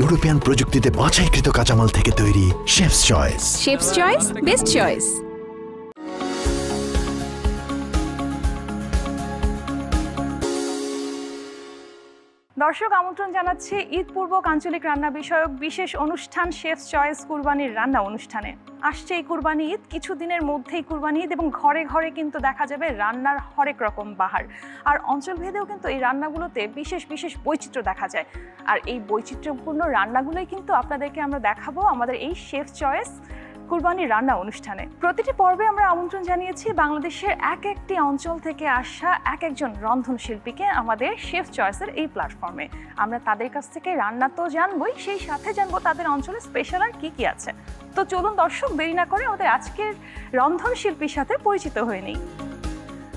European প্রযুক্তিতে বাছাইকৃত কাঁচামাল থেকে তৈরি chefs choice. Chefs choice, best choice. দর্শক আমন্ত্রণ জানাচ্ছি ঈদ পূর্বক আঞ্চলিক রান্না বিষয়ক বিশেষ অনুষ্ঠান শেফস চয়েস কুরবানির রান্না অনুষ্ঠানে। আসছে এই কুরবানি ঈদ, কিছুদিনের মধ্যেই কুরবানি ঈদ এবং ঘরে ঘরে কিন্তু দেখা যাবে রান্নার হরেক রকম বাহার। আর অঞ্চলভেদেও কিন্তু এই রান্নাগুলোতে বিশেষ বিশেষ বৈচিত্র্য দেখা যায়। আর এই বৈচিত্র্যপূর্ণ রান্নাগুলোই কিন্তু আপনাদেরকে আমরা দেখাবো আমাদের এই শেফস চয়েস কুরবানির রান্না অনুষ্ঠানে। প্রতিটি পর্বে আমরা আমন্ত্রণ জানিয়েছি বাংলাদেশের এক একটি অঞ্চল থেকে আসা এক একজন রন্ধনশিল্পীকে আমাদের শেফ চয়েসের এই প্ল্যাটফর্মে। আমরা তাদের কাছ থেকে রান্না তো জানবই, সেই সাথে জানবো তাদের অঞ্চলে স্পেশাল আর কি কি আছে। তো চলুন দর্শক, দেরি না করে আমাদের আজকের রন্ধনশিল্পীর সাথে পরিচিত হয়ে নিই।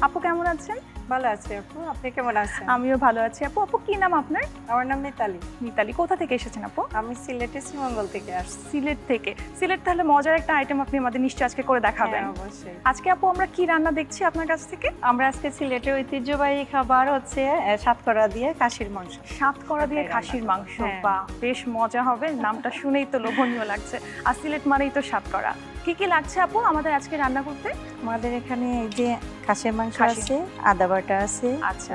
আপু কেমন আছেন? ভালো আছি আপু, আপনি কেমন আছেন? আমিও ভালো আছি আপু। আপু কি নাম আপনার? আমার নাম মিতালি। মিতালি, কোথা থেকে এসেছেন আপু? আমি সিলেটের শ্রীমঙ্গল থেকে আসছি। সিলেট থেকে? সিলেট তাহলে মজার একটা আইটেম আপনি আমাদের নিশ্চয়ই আজকে করে দেখাবেন। অবশ্যই। আজকে আপু আমরা কি রান্না দেখছি আপনার কাছ থেকে? আমরা আজকে সিলেটের ঐতিহ্যবাহী খাবার হচ্ছে সাতকরা দিয়ে খাসির মাংস। সাতকরা দিয়ে খাসির মাংস, বাহ বেশ মজা হবে, নামটা শুনেই তো লোভনীয় লাগছে। আর সিলেট মানেই তো সাতকরা। কি কি লাগছে আপু আমাদের আজকে রান্না করতে? আমাদের এখানে এই যে খাসির মাংস আছে, আদা বাটা আছে,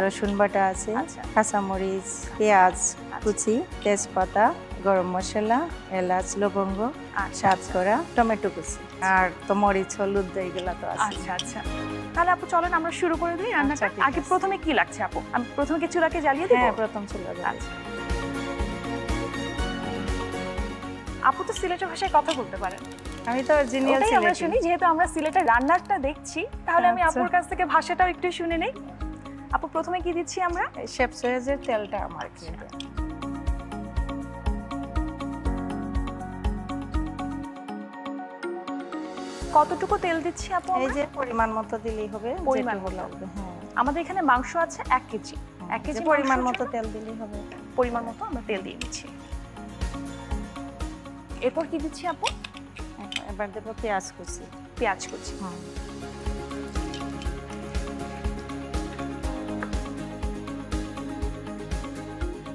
রসুন বাটা আছে, কাঁচামরিচ, পেঁয়াজ কুচি, তেজপাতা, গরম মশলা, এলাচ, লবঙ্গ, সাতকরা, টমেটো কুচি, আর তো মরিচ, হলুদ, এইগুলা তো আছে। আচ্ছা আচ্ছা, তাহলে আপু চলেন আমরা শুরু করে দিই রান্নাটা। আগে প্রথমে কি লাগছে আপু? আমি প্রথমে কি চুলাকে জ্বালিয়ে দিব? হ্যাঁ, প্রথম চুলা। আচ্ছা, আপু তো সিলেটের ভাষায় কথা বলতে পারেন। আমি তো অরিজিনাল সিলেটি। আমরা শুনি, যেহেতু আমরা সিলেটের রান্নাটা দেখছি, তাহলে আমি আপুর কাছ থেকে ভাষাটাও একটু শুনে নেই। আপু প্রথমে কি দিচ্ছি আমরা? শেফ চয়েসের তেলটা আমার কিনতে। কতটুকু তেল দিচ্ছি আপু? এই যে পরিমাণ মতো দিলেই হবে। পরিমাণ মতো? হ্যাঁ, আমাদের এখানে মাংস আছে 1 কেজি। 1 কেজি পরিমাণ মতো তেল দিলেই হবে। পরিমাণ মতো আমরা তেল দিয়ে দিচ্ছি। এরপর কি দিচ্ছি আপু? এবার দেব পেঁয়াজ কুচি। পেঁয়াজ কুচি।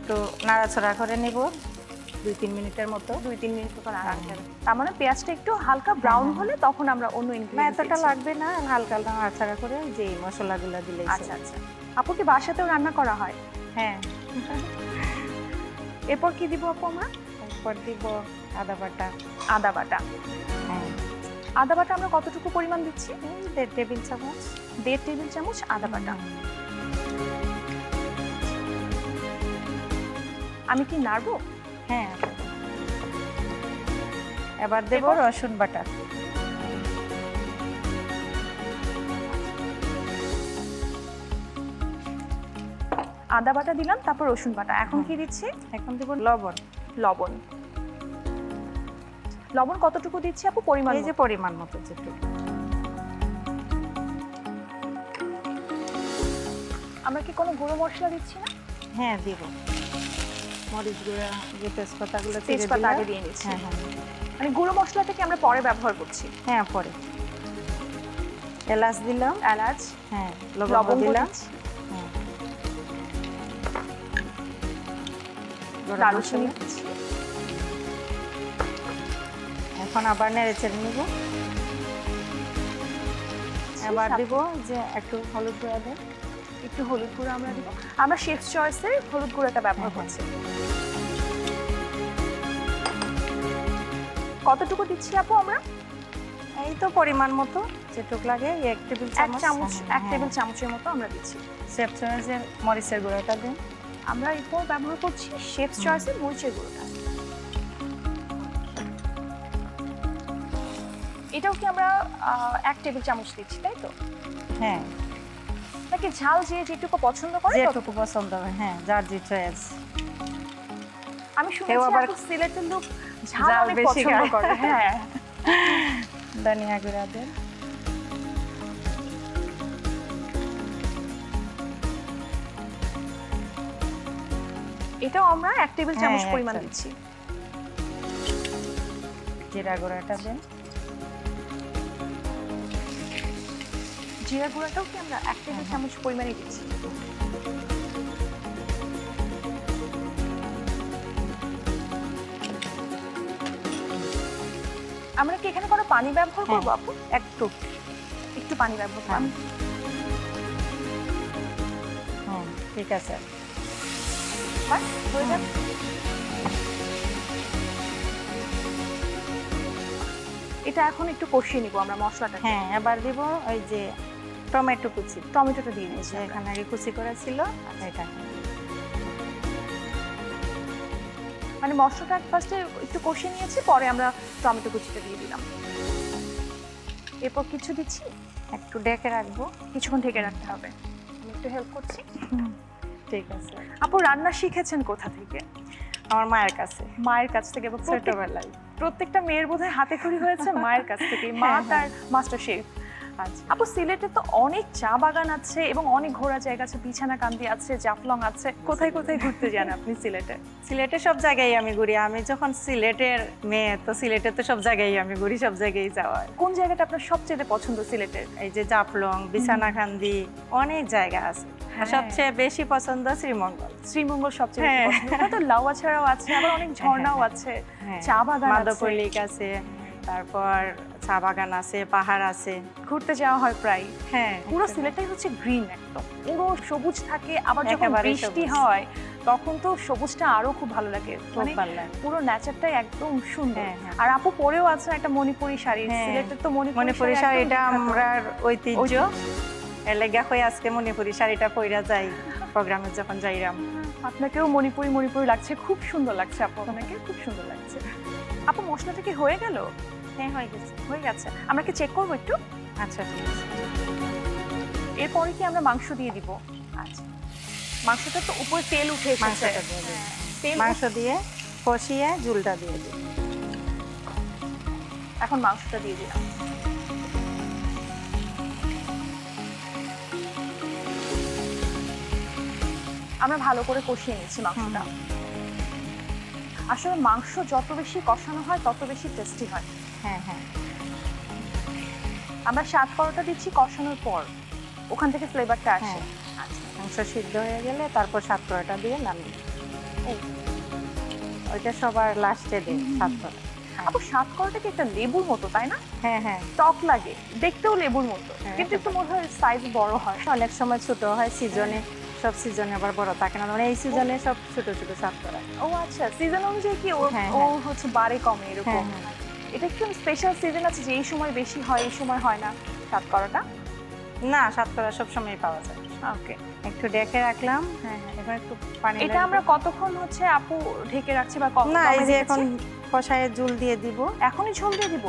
তো নাড়াচাড়া করে নেব 2-3 মিনিটের মতো। 2-3 মিনিট পর নাড়াচাড়া। তার মানে পেঁয়াজটা একটু হালকা ব্রাউন হলে তখন আমরা অন্য ইনগ্রেডিয়েন্টস এতটা লাগবে না, হালকা নাড়াচাড়া করে যে মশলাগুলো দিলে। আচ্ছা আচ্ছা। আপু কি বাসাতেও রান্না করা হয়? হ্যাঁ। এরপর কি দিব আপু আমরা? এরপর দিব আদা বাটা। আদা বাটা। হ্যাঁ। আদা বাটা আমরা কতটুকু পরিমাণ দিচ্ছি? 1.5 টেবিল চামচ। 1.5 টেবিল চামচ আদা বাটা। আমি কি নাড়বো? হ্যাঁ। এবার দেব রসুন বাটা। আদা বাটা দিলাম, তারপর রসুন বাটা। এখন কি দিচ্ছি? এখন দেব লবণ। লবণ। লবণ কতটুকু দিচ্ছি আপু? পরিমাণ? এই যে পরিমাণ মতো যেটুকু। আমরা কি কোনো গুঁড়ো মশলা দিচ্ছি না? হ্যাঁ দিব। মরিচ গুঁড়া, যে তেজপাতাগুলো তেজপাতা আগে দিয়ে নিচ্ছি। হ্যাঁ হ্যাঁ। মানে গুঁড়ো মশলাটাকে আমরা পরে ব্যবহার করছি? হ্যাঁ পরে। এলাচ দিলাম। এলাচ। হ্যাঁ, লবঙ্গ দিলাম। হ্যাঁ, দারুচিনি। এখন আবার নেড়েচেড়ে নিব। এবার দিব যে একটু হলুদ গুঁড়া দেব। একটু হলুদ গুঁড়া আমরা দিব। আমরা শেফ চয়েসের হলুদ গুঁড়াটা ব্যবহার করছি। কতটুকু দিচ্ছি আপু আমরা? এই তো পরিমাণ মতো যেটুকু লাগে, 1 টেবিল চামচ। 1 টেবিল চামচের মতো আমরা দিচ্ছি। শেফ চয়েসের মরিচের গুঁড়াটা দিন। আমরা এরপর ব্যবহার করছি শেফ চয়েসের মরিচের গুঁড়োটা। এটাও কি আমরা 1 টেবিল চামচ দিচ্ছি, তাই তো? হ্যাঁ। নাকি ঝাল যে যেটুকু পছন্দ করে? যেটুকু পছন্দ হয়, হ্যাঁ, যার যে চয়েস। আমি শুনেছি আবার সিলেটের লোক ঝাল অনেক পছন্দ করে। হ্যাঁ। ধনিয়া গুঁড়া দেন। এটাও আমরা 1 টেবিল চামচ পরিমাণ দিচ্ছি। জিরা গুঁড়াটা দেন। জিরা গুঁড়াটাও কি আমরা 1 টেবিল চামচ পরিমাণে দিচ্ছি। আমরা কি এখানে কোনো পানি ব্যবহার করবো আপু? একটু একটু পানি ব্যবহার করবো। ঠিক আছে, বাস হয়ে যাবে। এটা এখন একটু কষিয়ে নিব আমরা মশলাটা। হ্যাঁ, এবার দিব ওই যে টমেটো কুচি, টমেটোটা দিয়ে দিয়েছি এখানে আগে কুচি করা ছিল এটা। মানে মশলাটা ফার্স্টে একটু কষিয়ে নিয়েছি, পরে আমরা টমেটো কুচিটা দিয়ে দিলাম। এরপর কিছু দিচ্ছি, একটু ঢেকে রাখবো, কিছুক্ষণ ঢেকে রাখতে হবে। আমি একটু হেল্প করছি। ঠিক আছে। আপু রান্না শিখেছেন কোথা থেকে? আমার মায়ের কাছে, মায়ের কাছ থেকে। ছোটবেলায় প্রত্যেকটা মেয়ের বোধহয় হাতে খড়ি হয়েছে মায়ের কাছ থেকে। মা তার মাস্টার শেফ। আচ্ছা আপু, সিলেটে তো অনেক চা বাগান আছে এবং অনেক ঘোরার জায়গা আছে, বিছানা কান্দি আছে, জাফলং আছে। কোথায় কোথায় ঘুরতে যান আপনি সিলেটে? সিলেটে সব জায়গায় আমি ঘুরি। আমি যখন সিলেটের মেয়ে, তো সিলেটে তো সব জায়গায় আমি ঘুরি, সব জায়গায় যাওয়া হয়। কোন জায়গাটা আপনার সবচেয়ে পছন্দ সিলেটের? এই যে জাফলং, বিছানা কান্দি, অনেক জায়গা আছে। আর সবচেয়ে বেশি পছন্দ শ্রীমঙ্গল। শ্রীমঙ্গল সবচেয়ে পছন্দ। ওখানে তো লাউয়া ছাড়াও আছে, আবার অনেক ঝর্ণাও আছে, চা বাগান আছে, মাধবপল্লী আছে, তারপর চা বাগান আছে, পাহাড় আছে, ঘুরতে যাওয়া হয় প্রায়। হ্যাঁ, পুরো সিলেটটাই হচ্ছে গ্রিন, একদম পুরো সবুজ থাকে। আবার যখন বৃষ্টি হয় তখন তো সবুজটা আরো খুব ভালো লাগে, মানে পুরো নেচারটাই একদম সুন্দর। আর আপু পরেও আছে একটা মণিপুরি শাড়ি। সিলেটের তো মণিপুরি শাড়ি, এটা আমরার ঐতিহ্য। এর লেগা হয়ে আজকে মণিপুরি শাড়িটা পইরা যাই প্রোগ্রামে যখন যাইরাম। আপনাকেও মণিপুরি মণিপুরি লাগছে, খুব সুন্দর লাগছে আপু, আপনাকে খুব সুন্দর লাগছে। আপু মশলাটা কি হয়ে গেল? হ্যাঁ, হয়ে গেছে, হয়ে গেছে। আমরা কি চেক করবো একটু? আচ্ছা ঠিক আছে। এরপরে কি আমরা মাংস দিয়ে দিব? আচ্ছা, মাংসটা তো উপরে তেল উঠে এসেছে, মাংস দিয়ে কষিয়ে ঝুলটা দিয়ে দিই। এখন মাংসটা দিয়ে দিলাম। আমরা ভালো করে কষিয়ে নিচ্ছি মাংসটা। আসলে মাংস যত বেশি কষানো হয় তত বেশি টেস্টি হয়। হ্যাঁ হ্যাঁ, আমরা স্বাদ পরোটা দিচ্ছি কষানোর পর, ওখান থেকে ফ্লেভারটা আসে। মাংস সিদ্ধ হয়ে গেলে তারপর স্বাদ পরোটা দিয়ে নামিয়ে ওইটা সবার লাস্টে দিই। স্বাদ পরোটা আপু, স্বাদ পরোটা কি একটা লেবুর মতো, তাই না? হ্যাঁ হ্যাঁ, টক লাগে, দেখতেও লেবুর মতো, কিন্তু একটু মনে হয় সাইজ বড় হয়। অনেক সময় ছোট হয়, সিজনে সব সিজনে আবার বড় থাকে না, মানে এই সিজনে সব ছোট ছোট স্বাদ পরোটা। ও আচ্ছা, সিজন অনুযায়ী কি ও হচ্ছে বাড়ে কমে এরকম? এটা একটু স্পেশাল সিজন আছে যে এই সময় বেশি হয়, এই সময় হয় না স্বাদ পরোটা? না, স্বাদ পরোটা সব সময় পাওয়া যায়। ওকে, একটু ঢেকে রাখলাম। হ্যাঁ, এবার একটু পানি। এটা আমরা কতক্ষণ হচ্ছে আপু ঢেকে রাখছি বা না, এই যে এখন কষায়ে ঝোল দিয়ে দিব। এখনই ঝোল দিয়ে দিব?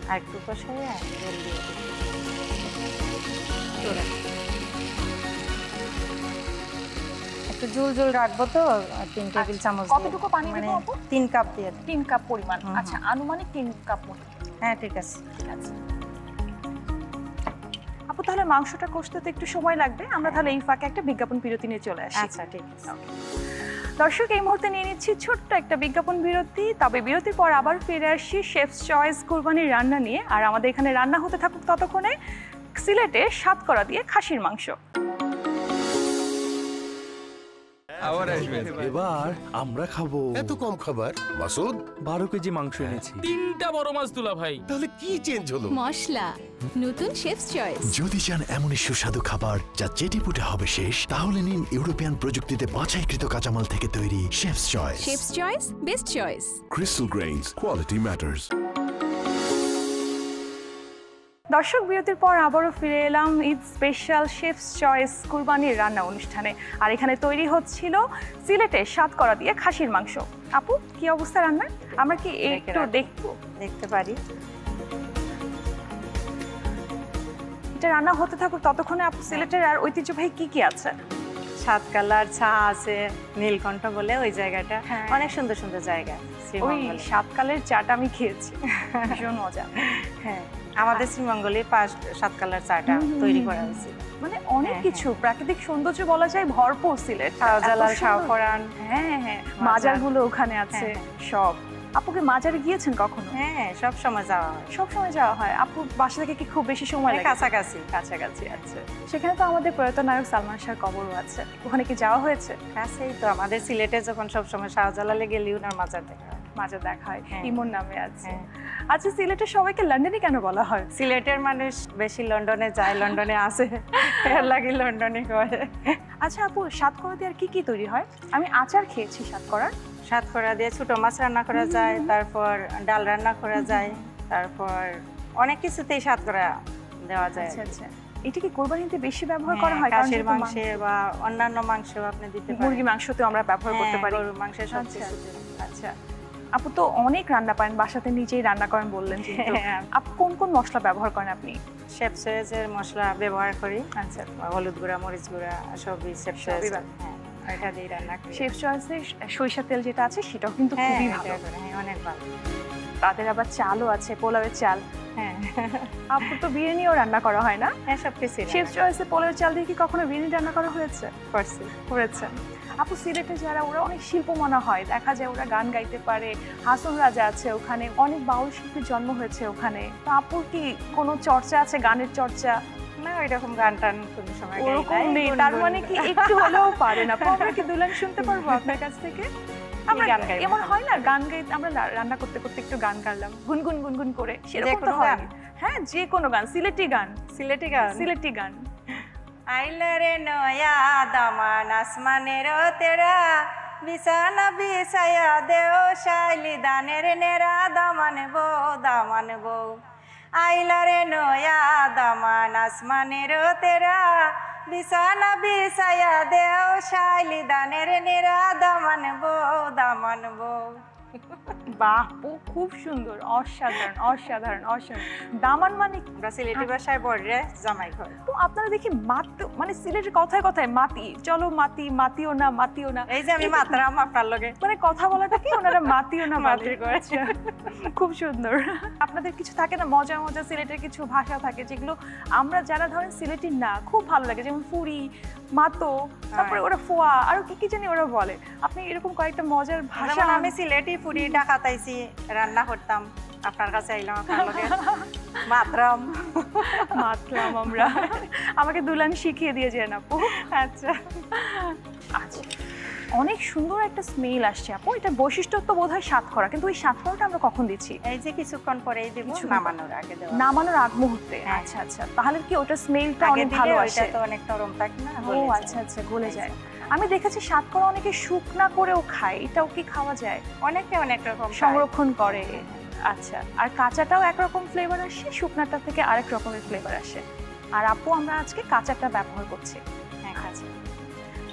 আর একটু কষায়ে ঝোল দিয়ে দিব। একটু ঝোল রাখবো তো, 3 টেবিল চামচ। কতটুকু পানি দেব আপু? 3 কাপ দিয়ে। 3 কাপ পরিমাণ। আচ্ছা, আনুমানিক 3 কাপ মতো। হ্যাঁ ঠিক আছে, ঠিক আছে আপু, তাহলে মাংসটা কষতে তো একটু সময় লাগবে। আমরা তাহলে এই ফাঁকে একটা বিজ্ঞাপন বিরতি নিয়ে চলে আসি। আচ্ছা ঠিক আছে। দর্শক, এই মুহূর্তে নিয়ে নিচ্ছি ছোট্ট একটা বিজ্ঞাপন বিরতি। তবে বিরতির পর আবার ফিরে আসছি শেফস চয়েস কুরবানির রান্না নিয়ে। আর আমাদের এখানে রান্না হতে থাকুক ততক্ষণে সিলেটে সাতকরা দিয়ে খাসির মাংস। এবার আমরা খাবো। এত কম খাবার মাসুদ? 12 কেজি মাংস এনেছি। 3টা বড় মাছ তুলা ভাই। তাহলে কি চেঞ্জ হলো? মশলা নতুন শেফস চয়েস। যদি চান এমনই সুস্বাদু খাবার যা চেটেপুটে হবে শেষ, তাহলে নিন ইউরোপিয়ান প্রযুক্তিতে বাছাইকৃত কাঁচামাল থেকে তৈরি chefs choice. Chefs choice, best choice. Crystal Grains, quality matters. দর্শক, বিরতির পর আবারও ফিরে এলাম ঈদ স্পেশাল শেফস চয়েস কুরবানির রান্না অনুষ্ঠানে। আর এখানে তৈরি হচ্ছিল সিলেটে সাতকরা দিয়ে খাসির মাংস। আপু, কি অবস্থা রান্নার? আমরা কি একটু দেখতে পারি? এটা রান্না হতে থাকুক ততক্ষণে আপু, সিলেটের আর ঐতিহ্যবাহী কি কি আছে? সাতকালার চা আছে, নীলকণ্ঠ বলে ওই জায়গাটা, অনেক সুন্দর সুন্দর জায়গা। ওই সাতকালের চাটা আমি খেয়েছি, ভীষণ মজা। হ্যাঁ, আমাদের শ্রীমঙ্গলে সাতকালার চাটা তৈরি করা হয়েছে। মানে অনেক কিছু প্রাকৃতিক সৌন্দর্য বলা যায় ভরপুর সিলেট। শাহজালাল, শাহপরান, হ্যাঁ, মাজারগুলো ওখানে আছে সব। আপুকে মাজারে গিয়েছেন কখনো? হ্যাঁ, সব সময় যাওয়া হয়। সব সময় যাওয়া হয়? আপু বাসা থেকে কি খুব বেশি সময় লাগে? কাছাকাছি। আচ্ছা, সেখানে তো আমাদের প্রয়াত নায়ক সালমান শাহর কবরও আছে, ওখানে কি যাওয়া হয়েছে? কাছেই তো আমাদের সিলেটে, যখন সব সময় শাহজালালে গেলি ওনার মাজার দেখা হয়। মাঝে দেখা হয়, হ্যাঁ। ইমন নামে আছে। হ্যাঁ। আচ্ছা, সিলেটের সবাইকে লন্ডনে কেন বলা হয়? সিলেটের মানুষ বেশি লন্ডনে যায়, লন্ডনে আসে, এর লাগি লন্ডনে করে। আচ্ছা আপু, সাতকরা দিয়ে আর কি কি তৈরি হয়? আমি আচার খেয়েছি সাতকরার। সাতকরা দিয়ে ছোট মাছ রান্না করা যায়, তারপর ডাল রান্না করা যায়, তারপর অনেক কিছুতেই সাতকরা দেওয়া যায়। আচ্ছা আচ্ছা, এটা কি কোরবানিতে বেশি ব্যবহার করা হয়? কারণ খাসির যেহেতু মাংসে বা অন্যান্য মাংস আপনি দিতে পারেন। মুরগি মাংসতেও আমরা ব্যবহার করতে পারি। গরুর মাংসে সব আচ্ছা। কিছুতে। আচ্ছা আপু, তো অনেক রান্না পারেন, বাসাতে নিজেই রান্না করেন বললেন, কিন্তু হ্যাঁ। আপু কোন কোন মশলা ব্যবহার করেন আপনি? শেফ চয়েসের মশলা ব্যবহার করি। আচ্ছা, হলুদ গুঁড়া, মরিচ গুঁড়া সবই শেফ সবই চয়েস। ব্যবহার। হ্যাঁ, এটা দিয়ে রান্না করি। শেফ চয়েসে সরিষার তেল যেটা আছে সেটাও কিন্তু হ্যাঁ, খুবই এটা ভালো। করে, হ্যাঁ, অনেক ভালো। তাদের আবার চালও আছে, পোলাওয়ের চাল। হ্যাঁ, আপু তো বিরিয়ানিও রান্না করা হয় না? হ্যাঁ, সব কিছু শেফ চয়েসে পোলাওয়ের চাল দিয়ে কি কখনো বিরিয়ানি রান্না করা হয়েছে? করছি। করেছেন। আপু সিলেটে যারা, ওরা অনেক শিল্পমনা হয়, দেখা যায় ওরা গান গাইতে পারে। হাসন রাজা আছে ওখানে, অনেক বাউল শিল্পীর জন্ম হয়েছে ওখানে। তো আপুর কি কোনো চর্চা আছে, গানের চর্চা? না, ওইরকম গান টান কোনো সময় গাই ওরকম নাই, নেই, গুনগুন তার মানে কি একটু হলেও পারেন আপু? আমরা কি দুলান শুনতে পারবো আপনার কাছ থেকে? আমরা গান গাইবেন? এমন হয় না, গান গাই, আমরা রান্না করতে করতে একটু গান গাইলাম গুনগুন গুনগুন করে, সেরকম তো কোনো হয়? গান? হ্যাঁ, যে কোনো গান, সিলেটি গান। সিলেটি গান। সিলেটি গান। আইলে রে নয়া দামান আসমানের তেরা, বিছানা বিছায়া দেও শাইলি দানের নেরা, দামান বউ। আইলা রে নয়া দামান আসমানের তেরা, বিছানা বিছায়া দেও শাইলি দানের নেরা, দামান বউ। বাহ, ও খুব সুন্দর, অসাধারণ অসাধারণ অসাধারণ। দামান মানে কি? আমরা সিলেটি ভাষায় বলরে জামাই ঘর। তো আপনারা দেখি মাতি, মানে সিলেটের কথায় কথায় মাতি, চলো মাতি, মাতিও না, মাতিও না। এই যে আমি মাত্রাম আপনার লগে, মানে কথা বলাটা কি ওনারা মাতিও না মাতির বলে। করেছে। খুব সুন্দর। আপনাদের কিছু থাকে না মজা মজা সিলেটের কিছু ভাষা থাকে, যেগুলো আমরা যারা ধরেন সিলেটি না, খুব ভালো লাগে, যেমন ফুরি, মাতো, তারপরে ওরা ফোয়া, আরো কি কি জানি ওরা বলে। আপনি এরকম কয়েকটা মজার ভাষা। যেমন আমি সিলেটি পুরি ডাকাতাইছি, রান্না করতাম, আপনার কাছে আইলাম, আপনার লগে মাত্রাম। মাতলাম আমরা। আমাকে দুলান শিখিয়ে দিয়ে যান আপু। আচ্ছা আচ্ছা, অনেক সুন্দর একটা স্মেল আসছে আপু। এটা বৈশিষ্ট্য তো বোধহয় সাতকরা, কিন্তু ওই সাতকরাটা আমরা কখন দিচ্ছি? এই যে কিছুক্ষণ পরেই দিব, কিছুক্ষণ নামানোর আগে দেওয়া। নামানোর আগ মুহূর্তে? হ্যাঁ। আচ্ছা আচ্ছা, তাহলে কি ওটা স্মেলটা আগে অনেক দিলে ভালো ওইটা আসে? তো অনেক নরম থাকে না, ও গলে যায়। আচ্ছা আচ্ছা, গলে যায়। আমি দেখেছি সাতকরা অনেকে শুকনা করেও খায়, এটাও কি খাওয়া যায়? অনেকে অনেক রকম সংরক্ষণ করে। আচ্ছা, আর কাঁচাটাও একরকম ফ্লেভার আসে, শুকনাটা থেকে আরেক রকমের ফ্লেভার আসে। আর আপু আমরা আজকে কাঁচাটা ব্যবহার করছি। হ্যাঁ, কাঁচা।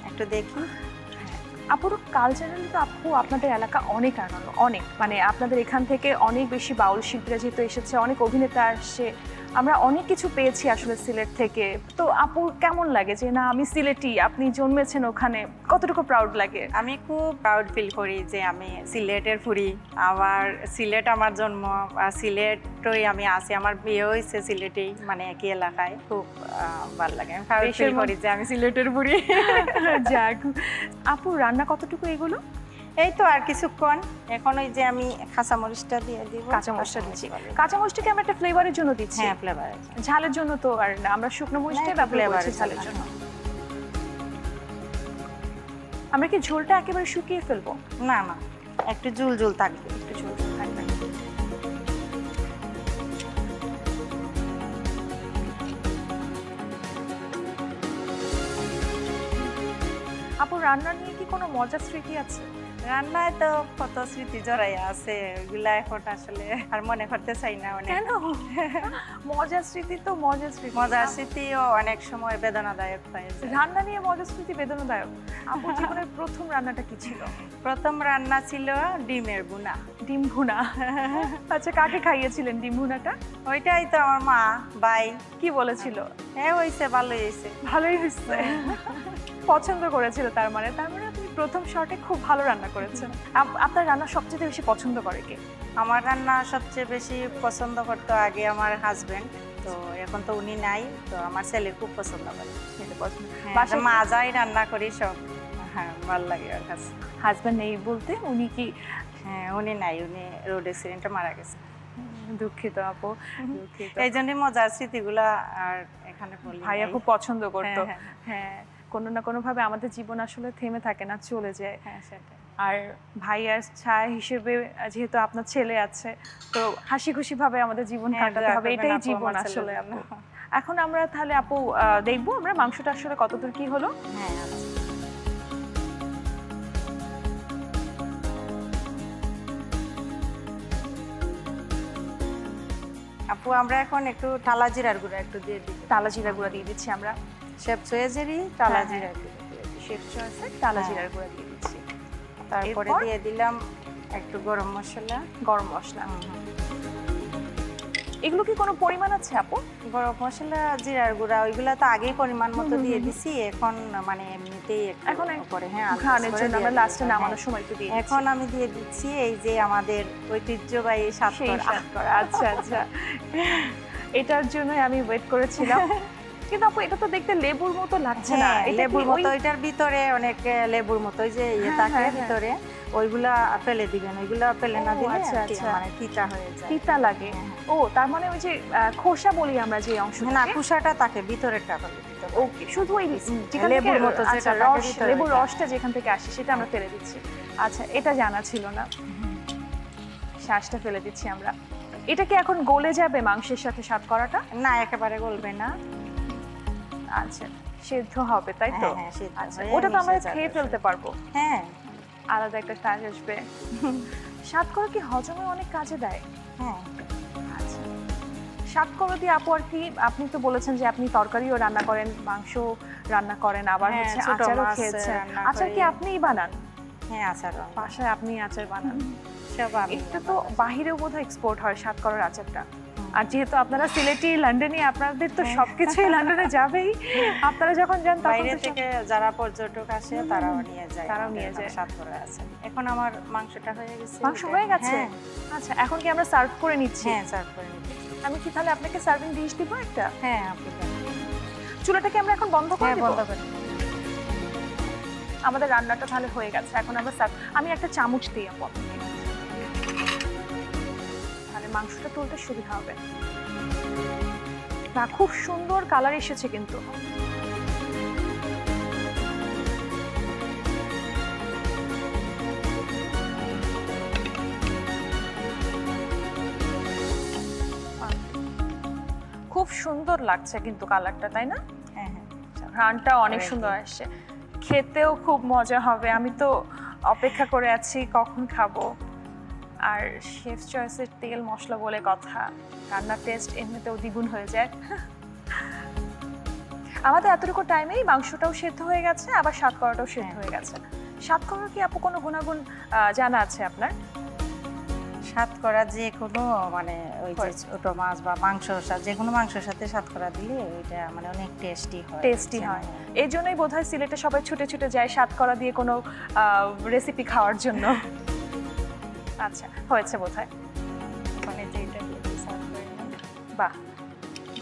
একটু দেখি। আপুর কালচারালি তো আপু আপনাদের এলাকা অনেক আগানো, অনেক, মানে আপনাদের এখান থেকে অনেক বেশি বাউল শিল্পীরা যেহেতু এসেছে, অনেক অভিনেতা আসছে, আমরা অনেক কিছু পেয়েছি আসলে সিলেট থেকে। তো আপুর কেমন লাগে যে না আমি সিলেটি, আপনি জন্মেছেন ওখানে, কতটুকু প্রাউড লাগে? আমি খুব প্রাউড ফিল করি যে আমি সিলেটের ফুরি, আমার সিলেট আমার জন্ম, আর সিলেটই আমি আছি, আমার বিয়ে হয়েছে সিলেটেই, মানে একই এলাকায়। খুব ভালো লাগে, আমি প্রাউড ফিল করি যে আমি সিলেটের ফুরি। যাক আপু, রান্না কতটুকু এগুলো? এই তো আর কিছুক্ষণ, এখন ওই যে আমি কাঁচামরিচটা দিয়ে দিব। কাঁচামরিচটা দিচ্ছি। কাঁচামরিচটাকে আমরা একটা ফ্লেভারের জন্য দিচ্ছি। হ্যাঁ, ফ্লেভার। ঝালের জন্য তো আর না, আমরা শুকনো মরিচটাই ব্যবহার করছি ঝালের জন্য। আমরা কি ঝোলটা একেবারে শুকিয়ে ফেলবো? না না, একটু ঝুল ঝুল থাকবে। একটু ঝোল থাকবে। আপু, রান্না নিয়ে কি কোনো মজার স্মৃতি আছে? রান্নায় তো কত স্মৃতি জড়াই আছে, ওইগুলা এখন আসলে আর মনে করতে চাই না। অনেক কেন? মজার স্মৃতি তো মজার স্মৃতি। মজার স্মৃতিও অনেক সময় বেদনাদায়ক হয়ে যায়। রান্না নিয়ে মজার স্মৃতি বেদনাদায়ক। আপুর জীবনের প্রথম রান্নাটা কি ছিল? প্রথম রান্না ছিল ডিমের বুনা। ডিম ভুনা। আচ্ছা, কাকে খাইয়েছিলেন ডিম ভুনাটা? ওইটাই তো আমার মা ভাই কি বলেছিল? হ্যাঁ, হয়েছে, ভালোই হয়েছে। ভালোই হয়েছে। পছন্দ করেছিল তার মানে আপনি প্রথম শটে খুব ভালো রান্না করেছেন। আপনার রান্না সবচেয়ে বেশি পছন্দ করে কে? আমার রান্না সবচেয়ে বেশি পছন্দ করতো আগে আমার হাজবেন্ড, তো এখন তো উনি নাই, তো আমার ছেলে খুব পছন্দ করে। বাসায় মা যাই রান্না করি সব, হ্যাঁ, ভালো লাগে ওর কাছে। হাজবেন্ড নেই বলতে উনি কি? হ্যাঁ, উনি নাই, উনি রোড অ্যাক্সিডেন্টে মারা গেছে। দুঃখিত আপু, দুঃখিত। এই জন্যই মজার স্মৃতিগুলা আর এখানে বলি। ভাইয়া খুব পছন্দ করতো। হ্যাঁ, হ্যাঁ, কোনো না কোনো ভাবে আমাদের জীবন আসলে থেমে থাকে না, চলে যায়। হ্যাঁ, সেটাই। আর ভাইয়ার ছায়া হিসেবে যেহেতু আপনার ছেলে আছে, তো হাসি খুশি ভাবে আমাদের জীবন কাটাতে হবে, এটাই জীবন আসলে আপু। এখন আমরা তাহলে আপু দেখবো আমরা মাংসটা আসলে কতদূর কি হলো। হ্যাঁ আচ্ছা। আপু আমরা এখন একটু টালা জিরার গুঁড়া একটু দিয়ে দিই। টালা জিরা গুঁড়া দিয়ে দিচ্ছি আমরা। শেফ চয়েসেরই টালা জিরার গুঁড়া, শেফ চয়েসের টালা জিরার গুঁড়া দিয়ে দিচ্ছি। তারপরে দিয়ে দিলাম একটু গরম মশলা। গরম মশলা, এগুলো কি কোনো পরিমাণ আছে আপু? গরম মশলা জিরার গুঁড়া ওইগুলা তো আগেই পরিমাণ মতো দিয়ে দিছি, এখন মানে এমনিতেই এখন পরে হ্যাঁ ঘ্রাণের জন্য আমরা লাস্টে নামানোর সময় একটু দিই। এখন আমি দিয়ে দিচ্ছি এই যে আমাদের ঐতিহ্যবাহী সাতকরা। আচ্ছা আচ্ছা, এটার জন্য আমি ওয়েট করেছিলাম। কিন্তু আপু এটা তো দেখতে লেবুর মতো লাগছে না। লেবুর মতো, এটার ভিতরে অনেক লেবুর মতো ওই যে ইয়ে থাকে ভিতরে, ওইগুলা ফেলে দিবেন। ওইগুলা ফেলে না দিলে মানে তিতা হয়ে যায়, তিতা লাগে। ও তার মানে ওই যে খোসা বলি আমরা যে অংশ, না খোসাটা থাকে ভিতরেরটা ফেলে দিতে হবে। ওকে, শুধু ওই লেবুর মতো যেটা রস, লেবুর রসটা যেখান থেকে আসে সেটা আমরা ফেলে দিচ্ছি। আচ্ছা, এটা জানা ছিল না। শ্বাসটা ফেলে দিচ্ছি আমরা। এটা কি এখন গলে যাবে মাংসের সাথে সাতকরাটা? না একেবারে গলবে না। আচ্ছা, সিদ্ধ হবে তাই তো? হ্যাঁ সিদ্ধ। আচ্ছা, ওটা তো আমরা খেয়ে ফেলতে পারবো। হ্যাঁ, আলাদা একটা স্বাদ আসবে। সাতকরা কি হজমে অনেক কাজে দেয়? হ্যাঁ। আচ্ছা, সাতকরা দিয়ে আপু আর কি, আপনি তো বলেছেন যে আপনি তরকারিও রান্না করেন, মাংস রান্না করেন, আবার হচ্ছে আচারও খেয়েছেন। আচার কি আপনিই বানান? হ্যাঁ আচার বাসায় আপনি আচার বানান? সব আমি। এটা তো বাহিরেও বোধহয় এক্সপোর্ট হয় সাতকরার আচারটা। আর যেহেতু আপনারা সিলেটি, লন্ডনে, আপনাদের তো সবকিছুই লন্ডনে যাবেই। আপনারা যখন যান বাইরে থেকে যারা পর্যটক আসে তারাও নিয়ে যায়, সাতকরা আছে। এখন আমার মাংসটা হয়ে গেছে। মাংস হয়ে গেছে? আচ্ছা, এখন কি আমরা সার্ভ করে নিচ্ছি? হ্যাঁ সার্ভ করে নিচ্ছি। আমি কি তাহলে আপনাকে সার্ভিং ডিশ দিব একটা? হ্যাঁ আপনি চুলাটাকে আমরা এখন বন্ধ করে দেব? বন্ধ করে। আমাদের রান্নাটা তাহলে হয়ে গেছে, এখন আমরা সার্ভ। আমি একটা চামচ দিই আপু আপনাকে, তাহলে মাংসটা তুলতে সুবিধা হবে। না, খুব সুন্দর কালার এসেছে কিন্তু। খুব সুন্দর লাগছে কিন্তু কালারটা, তাই না? হ্যাঁ হ্যাঁ, ঘ্রাণটা অনেক সুন্দর আসছে, খেতেও খুব মজা হবে। আমি তো অপেক্ষা করে আছি কখন খাবো। আর শেফ চয়েসের তেল মশলা বলে কথা, রান্নার টেস্ট এমনিতেও দ্বিগুণ হয়ে যায়। আমাদের এতটুকু টাইমেই মাংসটাও সেদ্ধ হয়ে গেছে, আবার সাতকরাটাও সেদ্ধ হয়ে গেছে। সাতকরার কি আপু কোনো গুণাগুণ জানা আছে আপনার? সাতকরা যে কোনো মানে ওই যে ছোট মাছ বা মাংস, যে কোনো মাংসের সাথে সাতকরা দিলে ওইটা মানে অনেক টেস্টি হয়। এই জন্যই বোধহয় সিলেটে সবাই ছুটে ছুটে যায় সাতকরা দিয়ে কোনো রেসিপি খাওয়ার জন্য। আচ্ছা, হয়েছে বোধহয়। মানে যেটা সার্ভ করে নিন। বাহ,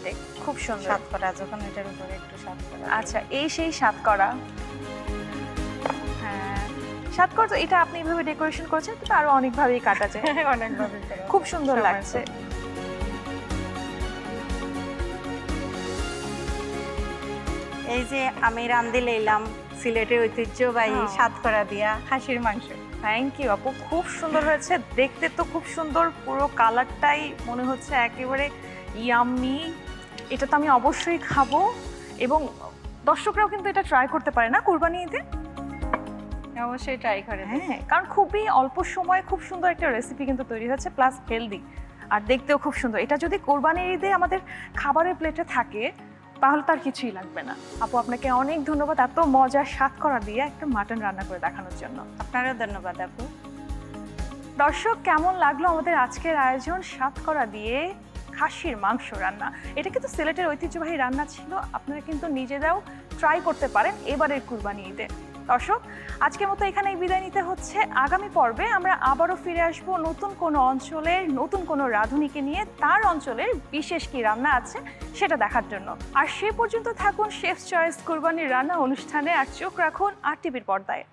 দেখ খুব সুন্দর সাতকরা, যখন এটার উপরে একটু সাতকরা। আচ্ছা, এই সেই সাতকরা। হ্যাঁ, সাতকরা তো এটা আপনি এইভাবে ডেকোরেশন করেছেন, কিন্তু আরো অনেকভাবেই কাটা যায়। অনেকভাবে খুব সুন্দর লাগছে। এই যে আমি রান্ধি লইলাম সিলেটের ঐতিহ্যবাহী সাতকরা দিয়া খাসির মাংস। থ্যাংক ইউ আপু, খুব সুন্দর হয়েছে, দেখতে তো খুব সুন্দর, পুরো কালারটাই মনে হচ্ছে একেবারে ইয়াম্মি। এটা তো আমি অবশ্যই খাবো, এবং দর্শকরাও কিন্তু এটা ট্রাই করতে পারে না কুরবানি ঈদে? অবশ্যই ট্রাই করে। হ্যাঁ, কারণ খুবই অল্প সময়ে খুব সুন্দর একটা রেসিপি কিন্তু তৈরি হচ্ছে, প্লাস হেলদি, আর দেখতেও খুব সুন্দর। এটা যদি কোরবানির ঈদে আমাদের খাবারের প্লেটে থাকে তাহলে তার কিছুই লাগবে না। আপু, আপনাকে অনেক ধন্যবাদ এত মজার সাতকরা দিয়ে একটা মাটন রান্না করে দেখানোর জন্য। আপনারও ধন্যবাদ আপু। দর্শক, কেমন লাগলো আমাদের আজকের আয়োজন সাতকরা দিয়ে খাসির মাংস রান্না? এটা কিন্তু সিলেটের ঐতিহ্যবাহী রান্না ছিল, আপনারা কিন্তু নিজেরাও ট্রাই করতে পারেন এবারের কুরবানি ঈদে। দর্শক, আজকের মতো এখানেই বিদায় নিতে হচ্ছে। আগামী পর্বে আমরা আবারও ফিরে আসবো নতুন কোনো অঞ্চলের নতুন কোনো রাঁধুনিকে নিয়ে, তার অঞ্চলের বিশেষ কি রান্না আছে সেটা দেখার জন্য। আর সে পর্যন্ত থাকুন শেফ চয়েস কুরবানির রান্না অনুষ্ঠানে, আর চোখ রাখুন আর টিভির পর্দায়।